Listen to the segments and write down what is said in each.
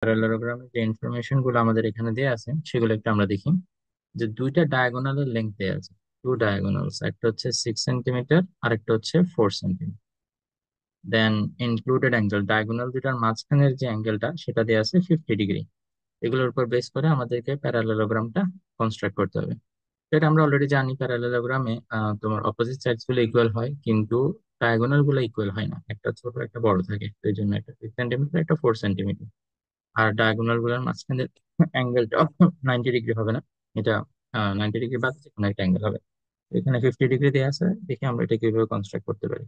প্যারালেলোগ্রামের যে ইনফরমেশন গুলো আমাদের এখানে দেওয়া আছে সেগুলো একটু আমরা দেখি। যে দুইটা ডায়াগোনালের লেন্থ দেওয়া আছে, টু ডায়াগোনালস, একটা হচ্ছে 6 সেন্টিমিটার আর একটা হচ্ছে 4 সেন্টিমিটার। দেন ইনক্লুডেড অ্যাঙ্গেল, ডায়াগোনাল দুটার মাঝখানের যে অ্যাঙ্গেলটা সেটা দেওয়া আছে 50 ডিগ্রি। এগুলোর উপর বেস করে আমাদেরকে প্যারালেলোগ্রামটা কনস্ট্রাক্ট করতে হবে। তো এটা আমরা অলরেডি জানি, প্যারালেলোগ্রামে তোমার অপোজিট সাইডস গুলো ইকুয়াল হয় কিন্তু ডায়াগোনাল গুলো ইকুয়াল হয় না, একটা ছোট একটা বড় থাকে, তো এই জন্য একটা 6 সেন্টিমিটার, একটা 4 সেন্টিমিটার। আর ডায়াগোনাল গুলোর মাঝখানে অ্যাঙ্গেলটা 90 ডিগ্রি হবে না, এটা 90 ডিগ্রি বাদ যে কোনো একটা অ্যাঙ্গেল হবে। তো এখানে 50 ডিগ্রি দেওয়া আছে, দেখি আমরা এটা কিভাবে কনস্ট্রাক্ট করতে পারি।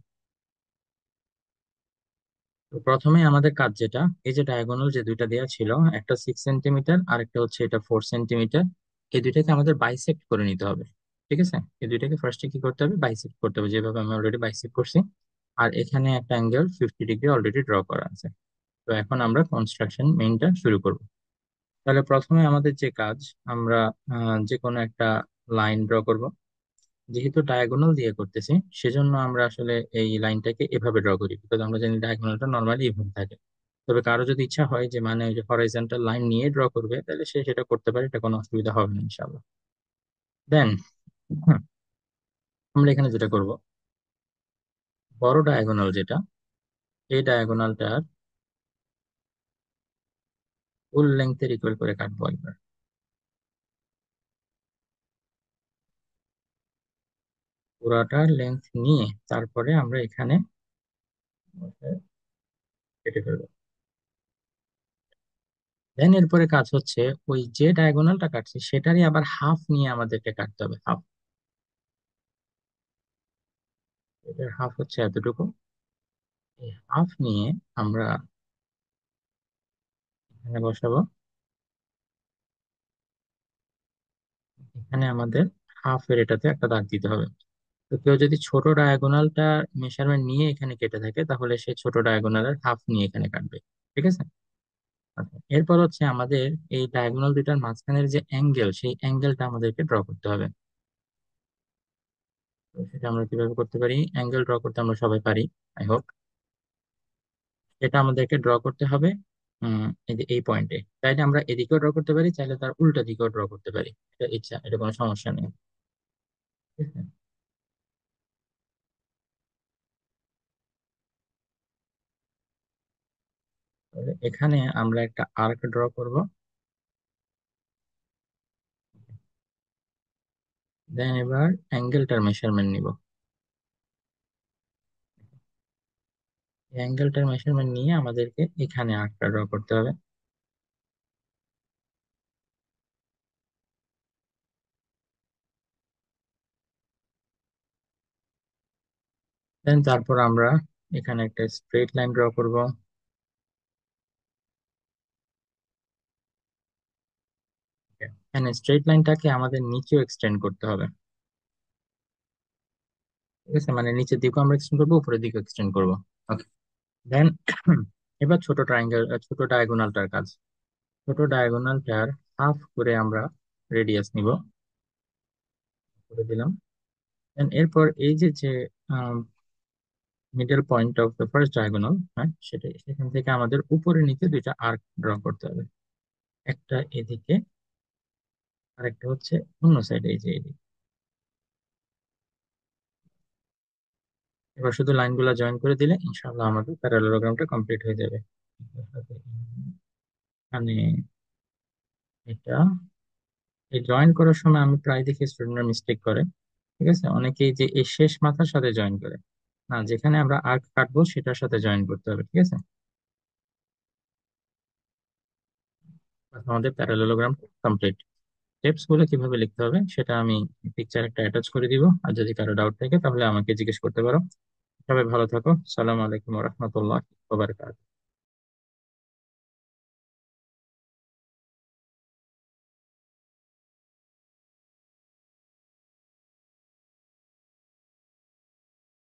তো প্রথমে আমাদের কাজ যেটা, এই যে ডায়াগোনাল যে দুইটা দেওয়া ছিল, একটা 6 সেন্টিমিটার আর একটা হচ্ছে এটা 4 সেন্টিমিটার, এই দুইটাকে আমাদের বাইসেক্ট করে নিতে হবে। ঠিক আছে, এই দুইটাকে ফার্স্টে কি করতে হবে, বাইসেক্ট করতে হবে, যেভাবে আমি অলরেডি বাইসেক্ট করছি। আর এখানে একটা অ্যাঙ্গেল 50 ডিগ্রি অলরেডি ড্র করা আছে। তো এখন আমরা কনস্ট্রাকশন মেইনটা শুরু করব। তাহলে প্রথমে আমাদের যে কাজ, আমরা যে কোনো একটা লাইন ড্র করব। যেহেতু ডায়াগোনাল দিয়ে করতেছি, সেজন্য আমরা আসলে এই লাইনটাকে এভাবে ড্র করি, বিকজ আমরা জানি ডায়াগোনালটা নর্মালি এভাবে থাকে। তবে কারো যদি ইচ্ছা হয় যে মানে ওই যে হরাইজন্টাল লাইন নিয়ে ড্র করবে, তাহলে সে সেটা করতে পারে, এটা কোনো অসুবিধা হবে না ইনশাআল্লাহ। দেন আমরা এখানে যেটা করব, বড় ডায়াগোনাল যেটা, এই ডায়াগোনালটার ফুল লেন্থের ইকুয়াল করে কাটবো একবার। পুরাটার লেন্থ নিয়ে তারপরে আমরা এখানে কেটে ফেলবো। দেন এরপরে কাজ হচ্ছে, ওই যে ডায়াগোনালটা কাটছি সেটারই আবার হাফ নিয়ে আমাদেরকে কাটতে হবে, হাফ। এটার হাফ হচ্ছে এতটুকু। এই হাফ নিয়ে আমরা এখানে বসাবো। এখানে আমাদের হাফ এর এটাতে একটা দাগ দিতে হবে। তো কেউ যদি ছোট ডায়াগোনালটা মেজারমেন্ট নিয়ে এখানে কেটে থাকে, তাহলে সে ছোট ডায়াগোনালের হাফ নিয়ে এখানে কাটবে। ঠিক আছে। আচ্ছা, এরপর হচ্ছে আমাদের এই ডায়াগোনাল দুটার মাঝখানের যে অ্যাঙ্গেল, সেই অ্যাঙ্গেলটা আমাদেরকে ড্র করতে হবে। তো সেটা আমরা কিভাবে করতে পারি, অ্যাঙ্গেল ড্র করতে আমরা সবাই পারি, আই হোপ। এটা আমাদেরকে ড্র করতে হবে এই যে এই পয়েন্টে। চাইলে আমরা এদিকেও ড্র করতে পারি, চাইলে তার উল্টা দিকেও ড্র করতে পারি, এটা ইচ্ছা, এটা কোনো সমস্যা নেই। ঠিক আছে? তাহলে এখানে আমরা একটা আর্ক ড্র করব। দেন এবার অ্যাঙ্গেলটার মেজারমেন্ট নিব। এই অ্যাঙ্গেলটার মেজারমেন্ট নিয়ে আমাদেরকে এখানে আর্কটা ড্র করতে হবে। দেন তারপর আমরা এখানে একটা স্ট্রেট লাইন ড্র করব। এখানে স্ট্রেট লাইনটাকে আমাদের নিচেও এক্সটেন্ড করতে হবে। ঠিক আছে, মানে নিচের দিকেও আমরা এক্সটেন্ড করবো, উপরের দিকেও এক্সটেন্ড করবো। ওকে। দেন এবার ছোট ট্রায়াঙ্গেল, ছোট ডায়াগোনালটার কাজ। ছোট ডায়াগোনালটার হাফ করে আমরা রেডিয়াস নিব, করে দিলাম। দেন এরপর এই যে যে middle point of the first diagonal, হ্যাঁ সেটাই, সেখান থেকে আমাদের উপরে নিচে দুইটা আর্ক ড্র করতে হবে। একটা এদিকে আর একটা হচ্ছে অন্য সাইডে, এই যে এদিকে। এবার শুধু লাইনগুলো জয়েন করে দিলে ইনশাআল্লাহ আমাদের প্যারালেলোগ্রামটা কমপ্লিট হয়ে যাবে। মানে এটা, এই জয়েন করার সময় আমি প্রায় দেখি স্টুডেন্টরা মিস্টেক করে। ঠিক আছে, অনেকেই যে এই শেষ মাথার সাথে জয়েন করে, না, যেখানে আমরা আর্ক কাটবো সেটার সাথে জয়েন করতে হবে। ঠিক আছে, বাস আমাদের প্যারালেলোগ্রাম কমপ্লিট। স্টেপস গুলো কিভাবে লিখতে হবে সেটা আমি পিকচার একটা অ্যাটাচ করে দিব, আর যদি কারো ডাউট থাকে তাহলে আমাকে জিজ্ঞেস করতে পারো। সবাই ভালো থাকো। সালাম আলাইকুম রহমতুল্লাহ।